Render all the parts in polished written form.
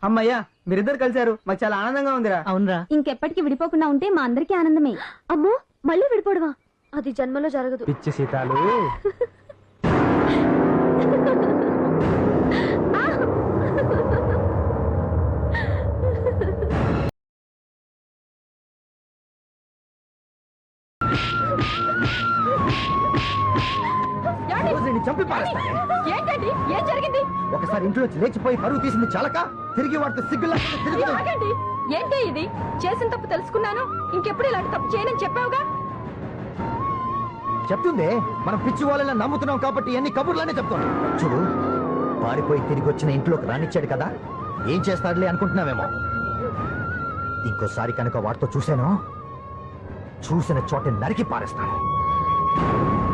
అమ్మయ్యా మీరిద్దరు కలిశారు, మాకు చాలా ఆనందంగా ఉందిరా. అవునరా. ఇంకెప్పటికీ విడిపోకుండా ఉంటే మా అందరికీ ఆనందమే. అమ్మో మళ్ళీ విడిపోవడమా? అది జన్మలో జరగదు. పిచ్చి సీతాలు. చంపి పారేస్తాను. ఏంటండి ఏం జరిగింది? ఒకసారి ఇంట్లో లేచిపోయి పరువు తీసింది చాలక తిరిగి వాడితే సిగ్గులా ఆగండి. ఏంటి ఇది? చేసిన తప్పు తెలుసుకున్నాను, ఇంకెప్పుడు ఇలాంటి తప్పు చేయనని చెప్పావుగా. చెప్తుంది. మనం పిచ్చి వాళ్ళని నమ్ముతున్నాం కాబట్టి ఎన్ని కబుర్లనే చెప్తాను. చూడు, పారిపోయి తిరిగి వచ్చిన ఇంట్లోకి రానిచ్చాడు కదా, ఏం చేస్తాడులే అనుకుంటున్నావేమో. ఇంకోసారి కనుక వాడితో చూశాను, చూసిన చోట నరికి పారేస్తాను.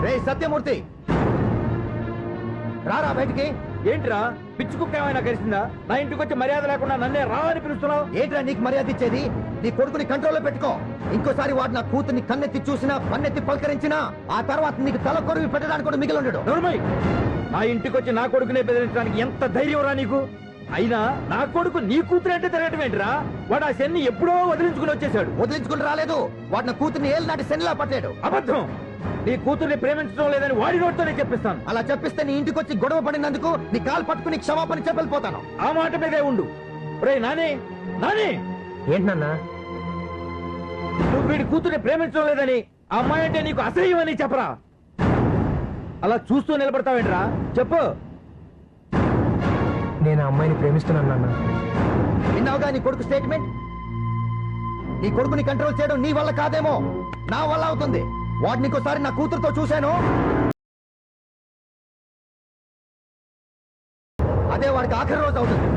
రే సత్యమూర్తి, రారా బయటికి. ఏంట్రా పిచ్చి కుక్క ఏమైనా కలిసిందా? నా ఇంటికి వచ్చి మర్యాద లేకుండా నన్నే రా అని పిలుస్తున్నావు. ఏంట్రా నీకు మర్యాద ఇచ్చేది? నీ కొడుకుని కంట్రోల్లో పెట్టుకో. ఇంకోసారి వాడు నా కూతుర్ని కన్నెత్తి చూసినా పన్నెత్తి పలకరించినా ఆ తర్వాత నీకు తల కొరువి పెట్టడానికి కూడా మిగిలి ఉండడు. నోర్మై, నా ఇంటికి వచ్చి నా కొడుకునే బెదిరించడానికి ఎంత ధైర్యం రా నీకు? అయినా నా కొడుకు నీ కూతురు అంటే తిరగటం ఏంట్రా? వాడు ఆ శని ఎప్పుడో వదిలించుకుని వచ్చేసాడు. వదిలించుకుని రాలేదు, వాడు నా కూతుర్ని ఏళ్ళు నాటి శనిలా పట్టాడు. అబద్ధం. నీ కూతుర్ని ప్రేమించడం లేదని వాడి నోటితోనే చెప్పిస్తాను. అలా చెప్పిస్తే నీ ఇంటికి వచ్చి గొడవ పడినందుకు నీ కాలు పట్టుకుని క్షమాపణ చెప్పిపోతాను. ఆ మాట మీదే ఉండు. రే నాని, నాని, ఏంటన్నా నువ్వు వీడి కూతుర్ని ప్రేమించడం లేదని, ఆ అమ్మాయి అంటే నీకు అసహ్యం అని చెప్పరా. అలా చూస్తూ నిలబడతావేంట్రా? చెప్పు. నేను ఆ అమ్మాయిని ప్రేమిస్తున్నాను. విన్నావుగా నీ కొడుకు స్టేట్మెంట్? నీ కొడుకుని కంట్రోల్ చేయడం నీ వల్ల కాదేమో, నా వల్ల అవుతుంది. వాడిని ఇంకోసారి నా కూతురుతో చూశాను, అదే వాడికి ఆఖరి రోజు అవుతుంది.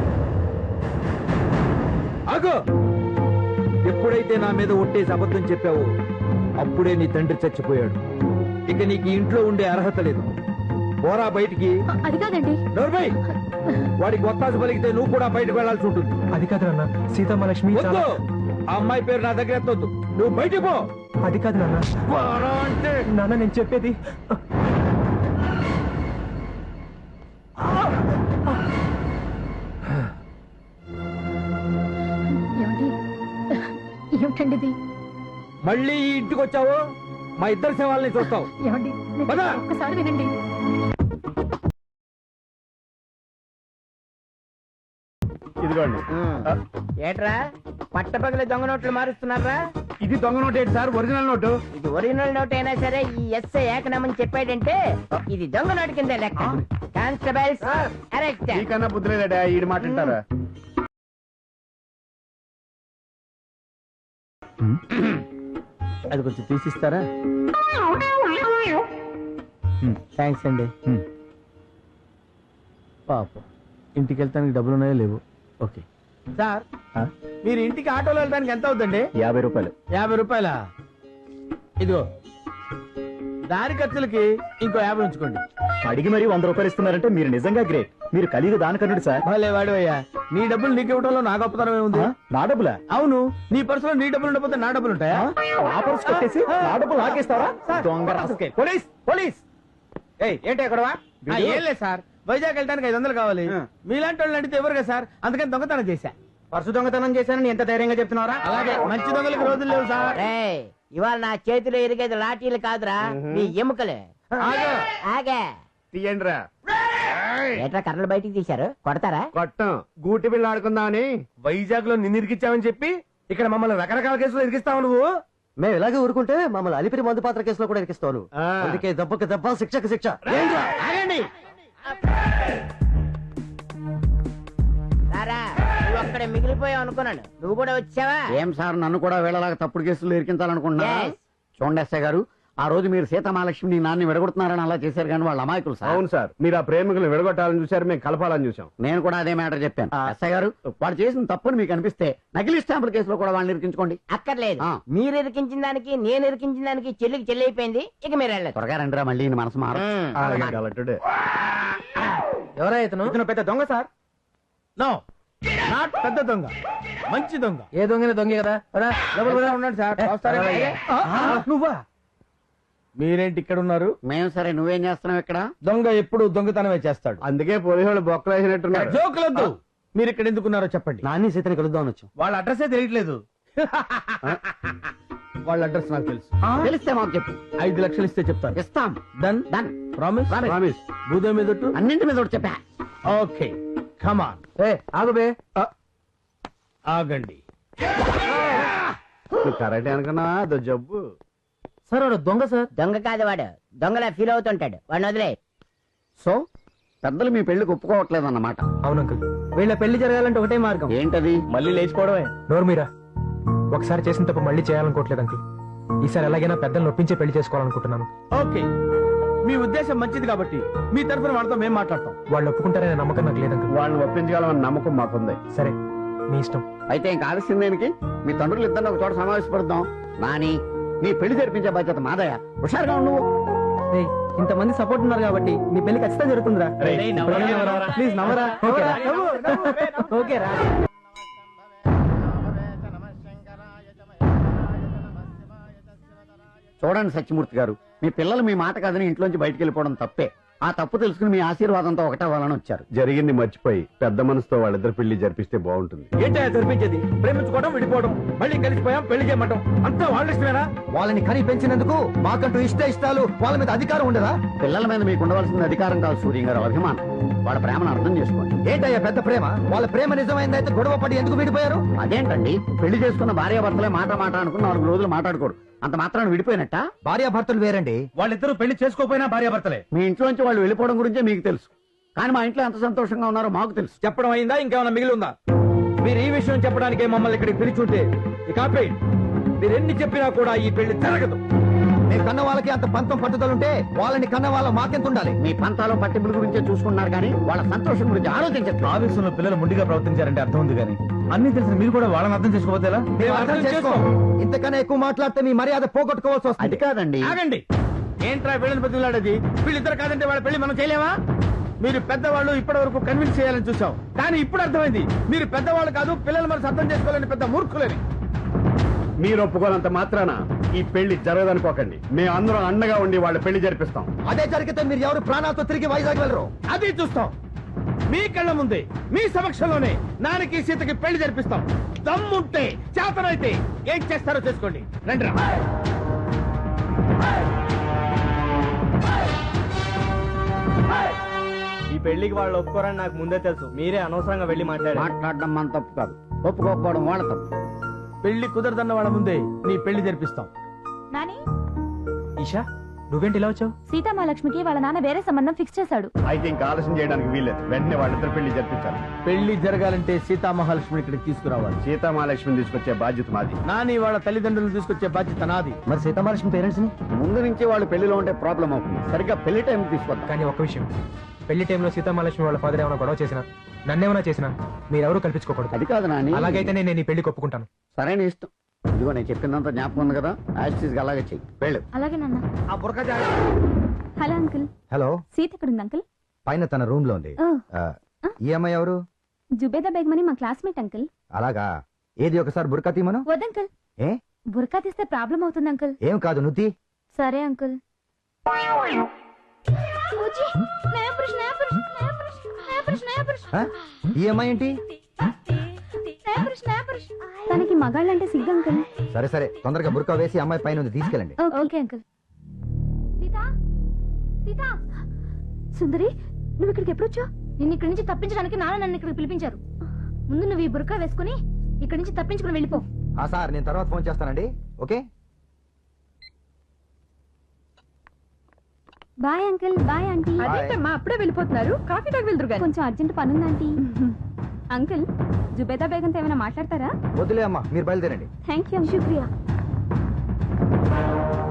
ఆగు. ఎప్పుడైతే నా మీద ఒట్టేసి అబద్ధం చెప్పావో అప్పుడే నీ తండ్రి చచ్చిపోయాడు. ఇక నీకు ఇంట్లో ఉండే అర్హత లేదు. పోరా బయటికి. అది కాదండి. నోర్మై, వాడికి ఒత్తాసు పలికితే నువ్వు కూడా బయటకు వెళ్లాల్సి ఉంటుంది. అది కాదు నాన్న, సీతమ్మలక్ష్మి. వద్దు, ఆ అమ్మాయి పేరు నా దగ్గర ఎత్తొద్దు. నువ్వు బయటికి పో. అది కాదు నాన్న. అంటే నాన్న నేను చెప్పేది. ఏమిటండి ఇది? మళ్ళీ ఈ ఇంటికి వచ్చావు, మా ఇద్దరు శవాలని చూస్తావు. ఏమండి ఒక్కసారి వినండి. ఇదిగోండి. ఏట్రా పట్టపగల దొంగ నోట్లు మారుస్తున్నారా? ఇది దొంగ నోట్ ఏంటి సార్? Original note. ఇది ఒరిజినల్ నోట్ అయినా సరే ఈ ఎస్ఐ ఏకనామని చెప్పాడంటే ఇది దొంగ నోటు కింద లెక్క. Constables arrest. నీకన్నా బుద్ధి లేదడా ఈడు మాట్లాడతారా? అది కొంచెం తీసిస్తారా? థ్యాంక్స్ అండి. పాప ఇంటికి వెళ్తానికి డబ్బులు ఉన్నాయో లేవు. ఓకే సార్, మీరు ఇంటికి ఆటోలో వెళ్ళడానికి ఎంత అవుతుందండి? 50 రూపాయలు. 50 రూపాయలా? ఇదిగో దారి ఖర్చులకి ఇంకో 50 ఉంచుకోండి. అడిగి మరి 100 రూపాయలు ఇస్తున్నారంటే మీరు నిజంగా గ్రేట్. మీరు కలిగి దానికన్నాడు సార్. భలే వాడు అయ్యా. నీ డబ్బులు నీకు ఇవ్వడంలో నా గొప్పతనం ఏముంది? నా డబ్బులా? అవును, నీ పర్సులో నీ డబ్బులు ఉండకపోతే నా డబ్బులు ఉంటాయా? నా పర్సు కొట్టేసి నా డబ్బులు లాగేస్తారా? దొంగ రాస్కెల్. Police, police. ఏంటి అక్కడ? ఏం లేదు సార్, వైజాగ్ వెళ్ళడానికి 500 కావాలి. మీలాంటి వాళ్ళు అడిగితే ఎవరుగా సార్, అందుకని దొంగతనం చేశా. పర్సు దొంగతనం చేశానని ఎంత ధైర్యంగా చెప్తున్నారా? అలాగే మంచి దొంగలకి రోజులు లేవు సార్. ఇవాళ నా చేతిలో ఎరిగేది లాఠీలు కాదురా, నీ ఎముకలే. ఆగా తీయండిరా. ఏట్రా కర్రలు బయటికి తీశారు, కొడతారా? కొట్టం, గూటి బిళ్ళ ఆడుకుందామని. వైజాగ్ లో నిన్ను ఇరికిచ్చావని చెప్పి ఇక్కడ మమ్మల్ని రకరకాల కేసులు ఇరికిస్తావు నువ్వు. మేము ఇలాగే ఊరుకుంటే మమ్మల్ని అలిపిరి మందు పాత్ర కేసులో కూడా ఇరికిస్తాను. అందుకే దెబ్బకి దెబ్బ, శిక్షకు శిక్ష. ఆగండి. రారా, నువ్వు అక్కడ మిగిలిపోయావు అనుకున్నాను, నువ్వు కూడా వచ్చావా? ఏం సార్, నన్ను కూడా వేళలాగా తప్పుడు కేసులు ఇరికించాలనుకుంటున్నా? Yes. చూడండి ఎస్ఐ గారు, ఆ రోజు మీరు సీతమహాలక్ష్మి నాన్ని విడగొడుతున్నారని అలా చేశారు, కానీ వాళ్ళు అమాయకులు సార్. అవును సార్, మీరు ఆ ప్రేమికులు విడగొట్టాలని చూశారు, మేము కలపాలని చూసాం. నేను కూడా అదే మ్యాటర్ చెప్పాను. ఎస్ఐ గారు, వాడు చేసిన తప్పుని మీకు అనిపిస్తే నకిలీ స్టాంపుల కేసులో కూడా వాళ్ళని ఇరికించుకోండి. అక్కర్లేదు, ఆ. మీరు ఇరికించిన దానికి నేను ఇరికించిన దానికి చెల్లికి చెల్లి అయిపోయింది. ఇక మీరు వెళ్ళదు. త్వరగా రండిరా, మళ్ళీ ఈయన మనసు మార. ఎవరా ఇతను? పెద్ద దొంగ సార్. నో, నాట్ పెద్ద దొంగ, మంచి దొంగ. ఏ దొంగ దొంగే కదా. ఉండండి సార్, నువ్వా? మీరేంటి ఇక్కడ ఉన్నారు? మేము సరే, నువ్వేం చేస్తున్నావు ఇక్కడ? దొంగ ఎప్పుడు దొంగతనమే చేస్తాడు, అందుకే పోలీసు వాళ్ళు బొక్కలు వేసినట్టున్నారు. జోకులొద్దు, మీరు ఇక్కడ ఎందుకున్నారో చెప్పండి. నాని సీతని కలుద్దామని వచ్చాం. వాళ్ళ అడ్రస్సే తెలియట్లేదు. వాళ్ళ అడ్రస్ నాకు తెలుసు. తెలిస్తే మాకు చెప్పు. 5 లక్షలు ఇస్తే చెప్తాను. ఇస్తాం. డన్. డన్. ప్రామిస్. ప్రామిస్. భూదే మీద ఒట్టు. అన్నింటి మీద ఒకటి చెప్పా. Okay come on. ఆగుబే. ఆగండి. కరెక్ట్ అనుకున్నా అదో జబ్బు. సార్ వాడు దొంగ సార్. దొంగ కాదు వాడు, దొంగలా ఫీల్ అవుతుంటాడు. వాడిని వదిలే. సో పెద్దలు మీ పెళ్లికి ఒప్పుకోవట్లేదు అన్నమాట. అవును అంకుల్. వీళ్ళ పెళ్లి జరగాలంటే ఒకటే మార్గం. ఏంటది? మళ్ళీ లేచిపోవడమే. నోరు మీరా. ఒకసారి చేసిన తప్ప మళ్ళీ చేయాలనుకోవట్లేదు అంకుల్. ఈసారి ఎలాగైనా పెద్దలు ఒప్పించే పెళ్లి చేసుకోవాలనుకుంటున్నాను. ఓకే, మీ ఉద్దేశం మంచిది కాబట్టి మీ తరఫున వాళ్ళతో మేము మాట్లాడతాం. వాళ్ళు ఒప్పుకుంటారనే నమ్మకం నాకు లేదు అంకుల్. వాళ్ళని ఒప్పించగలమని నమ్మకం మాకుంది. సరే మీ ఇష్టం. అయితే ఇంకా ఆలస్యం దేనికి? మీ తండ్రులు ఇద్దరు ఒక చోట సమావేశపడదాం. నాని, నీ పెళ్లి జరిపించే బాధ్యత మాదయ్య. హుషారుగా నువ్వు. ఇంతమంది సపోర్ట్ ఉన్నారు కాబట్టి మీ పెళ్లి ఖచ్చితంగా జరుగుతుందిరా. ప్లీజ్ నవ్వరా. ఓకేరా. చూడండి సత్యమూర్తి గారు, మీ పిల్లలు మీ మాట కాదని ఇంట్లోంచి బయటికి వెళ్ళిపోవడం తప్పే. ఆ తప్పు తెలుసుకుని మీ ఆశీర్వాదంతో ఒకటవ్వాలని వచ్చారు. జరిగింది మర్చిపోయి పెద్ద మనసుతో వాళ్ళిద్దరు పెళ్లి జరిపిస్తే బాగుంటుంది. ఏంటో జరిపించేది? ప్రేమించుకోవడం, విడిపోవడం, మళ్ళీ కలిసిపోయాం, పెళ్లి చేయమంటాం. అంతా వాళ్ళ ఇష్టమేనా? వాళ్ళని కని పెంచినందుకు మాకంటూ ఇష్టాలు వాళ్ళ మీద అధికారం ఉండదా? పిల్లల మీద మీకు ఉండవలసిన అధికారం కాదు సూర్యం గారు, అభిమానం. వాళ్ళ ప్రేమను అర్థం చేసుకోండి. ఏంటయ్యా పెద్ద ప్రేమ? వాళ్ళ ప్రేమ నిజమైందైతే గొడవ పడి ఎందుకు విడిపోయారు? అదేంటండి, పెళ్లి చేసుకున్న భార్యాభర్తలే మాట అనుకుని 4 రోజులు మాట్లాడుకోరు. అంత మాత్రాన్ని విడిపోయినట్ట? భార్యాభర్తలు వేరండి. వాళ్ళిద్దరూ పెళ్లి చేసుకోపోయినా భార్యాభర్తలే. మీ ఇంట్లోంచి వాళ్ళు వెళ్ళిపోవడం గురించే మీకు తెలుసు, కానీ మా ఇంట్లో ఎంత సంతోషంగా ఉన్నారో మాకు తెలుసు. చెప్పడం అయిందా? ఇంకేమైనా మిగిలి ఉందా? మీరు ఈ విషయం చెప్పడానికే మమ్మల్ని ఇక్కడికి పిలిచుంటే ఇక ఆపేయండి. మీరు ఎన్ని చెప్పినా కూడా ఈ పెళ్లి జరగదు. మీ కన్న వాళ్ళకి అంత పంతం పట్టుదలుంటే వాళ్ళని కన్న వాళ్ళ మాకెంత ఉండాలి? మీ పంతాలో పట్టింపుల గురించే చూసుకుంటున్నారు కానీ వాళ్ళ సంతోషం గురించి ఆలోచించట్లేదు. ఆవేశంలో పిల్లలు ముందుగా ప్రవర్తించారంటే అర్థం ఉంది కానీ అన్ని తెలిసిన మీరు కూడా వాళ్ళని అర్థం చేసుకోవద్దు. ఎలా? మేము అర్థం చేసుకోం. ఇంతకన్నా ఎక్కువ మాట్లాడితే మీ మర్యాద పోగొట్టుకోవాల్సి అది వస్తుంది. కాదండి. ఆగండి. ఏంట్రా వీళ్ళని బతులాడేది? వీళ్ళిద్దరు కాదంటే వాళ్ళ పెళ్లి మనం చేయలేమా? మీరు పెద్దవాళ్ళు ఇప్పటి వరకు కన్విన్స్ చేయాలని చూసాం, కానీ ఇప్పుడు అర్థమైంది మీరు పెద్దవాళ్ళు కాదు, పిల్లలు మనసు అర్థం చేసుకోవాలని పెద్ద మూర్ఖులని. మీరు ఒప్పుకోనంత మాత్రాన ఈ పెళ్లి జరగదనుకోకండి. మేము అందరం అండగా ఉండి వాళ్ళ పెళ్లి జరిపిస్తాం. అదే జరిగితే మీరు ఎవరు ప్రాణాలతో తిరిగి వైజాగ్ వెళ్ళరు. అది చూస్తాం. మీ కళ్ళ ముందే, మీ సమక్షంలోనే నాన్నకి సీతకి పెళ్లి జరిపిస్తాం. దమ్ముంటే, చేతనైతే ఏం చేస్తారో చేసుకోండి. రండి. ఈ పెళ్లికి వాళ్ళు ఒప్పుకోరని నాకు ముందే తెలుసు. మీరే అనవసరంగా వెళ్ళి మాట్లాడడం మన తప్పు కాదు, ఒప్పుకోకపోవడం వాళ్ళ తప్పు. పెళ్లి కుదరదన్న వాళ్ళ ముందే నీ పెళ్లి జరిపిస్తాం. నాని, ఈషా నువ్వేంటి ఇలా వచ్చావు? సీతామహాలక్ష్మికి వాళ్ళ నాన్న వేరే సంబంధం ఫిక్స్ చేశాడు. అయితే ఇంకా ఆలస్యం చేయడానికి వీల్లేదు. వెంటనే వాళ్ళిద్దరు పెళ్లి జరిపించాలి. పెళ్లి జరగాలంటే సీతామహాలక్ష్మిని ఇక్కడికి తీసుకురావాలి. సీతామహాలక్ష్మిని తీసుకొచ్చే బాధ్యత మాది. నాని వాళ్ళ తల్లిదండ్రులను తీసుకొచ్చే బాధ్యత నాది. మరి సీతామహాలక్ష్మి పేరెంట్స్ ని? ముందు నుంచి వాళ్ళు పెళ్లిలో ఉంటే ప్రాబ్లం అవుతుంది. సరిగ్గా పెళ్లి టైం తీసుకొద్దాం. కానీ ఒక్క విషయం, పెళ్లి టైంలో సీతామహాలక్ష్మి వాళ్ళ ఫాదర్ ఏమైనా గొడవ చేసినా, నన్నేమైనా చేసినా మీరెవరూ కల్పించుకోకూడదు. అది కాదు నాని. అలాగైతే నేను ఈ పెళ్లి ఒప్పుకుంటాను. సరైన ఇష్టం. ఇదిగో నేను చెప్పిందంతా జ్ఞాపకం ఉంది కదా, యాజ్ అలాగే చెయ్యి. వెళ్ళు. అలాగే నాన్న. ఆ బుర్క హలో అంకుల్. హలో. సీత ఎక్కడుంది అంకుల్? పైన తన రూమ్ లో ఉంది. ఈ అమ్మాయి ఎవరు? జుబేదా బేగం అని మా క్లాస్మేట్ అంకుల్. అలాగా. ఏది ఒకసారి బుర్కా తీమను. వద్దంకుల్, ఏ? బుర్కా తీస్తే ప్రాబ్లం అవుతుంది అంకుల్. ఏం కాదు, నువ్వు తీ. సరే అంకుల్. ఆ? ఈ అమ్మాయి ఏంటి? తనకి మగాళ్ళంటే సిగ్గు అంకుల్. సరే సరే, తొందరగా బుర్కా వేసి అమ్మాయి పైన ఉంది, తీసుకెళ్ళండి. Okay uncle. సీతా, సీతా. సుందరి, నువ్వు ఇక్కడికి ఎప్పుడు వచ్చావు? నిన్ను ఇక్కడి నుంచి తప్పించడానికి నాన్న నన్ను ఇక్కడికి పిలిపించారు. ముందు నువ్వు ఈ బుర్కా వేసుకుని ఇక్కడి నుంచి తప్పించుకుని వెళ్ళిపో. సార్, నేను తర్వాత ఫోన్ చేస్తానండి. Okay bye uncle. Bye aunty. అదేంటమ్మా అప్పుడే వెళ్ళిపోతున్నారు? కాఫీ తాగి వెళ్తురు గాని. కొంచెం అర్జెంట్ పనుంది ఆంటీ. అంకుల్, జుబేదా బేగంతో ఏమైనా మాట్లాడతారా? వదిలే అమ్మా, మీరు బయలుదేరండి. Thank you. శుక్రియా.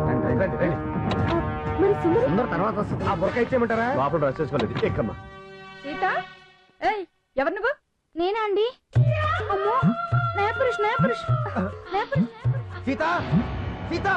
రండి, రండి, రండి. మరి సుందరి? అందరూ తర్వాత వస్తుంది. ఆ బుర్క ఇచ్చేయమంటారా? లోపల డ్రెస్ చేసుకోలేదు. ఎక్కమ్మా. సీత, ఏయ్, ఎవరు నువ్వు? నేనా అండి. అమ్మో, నయా పురుష్. సీత, సీత.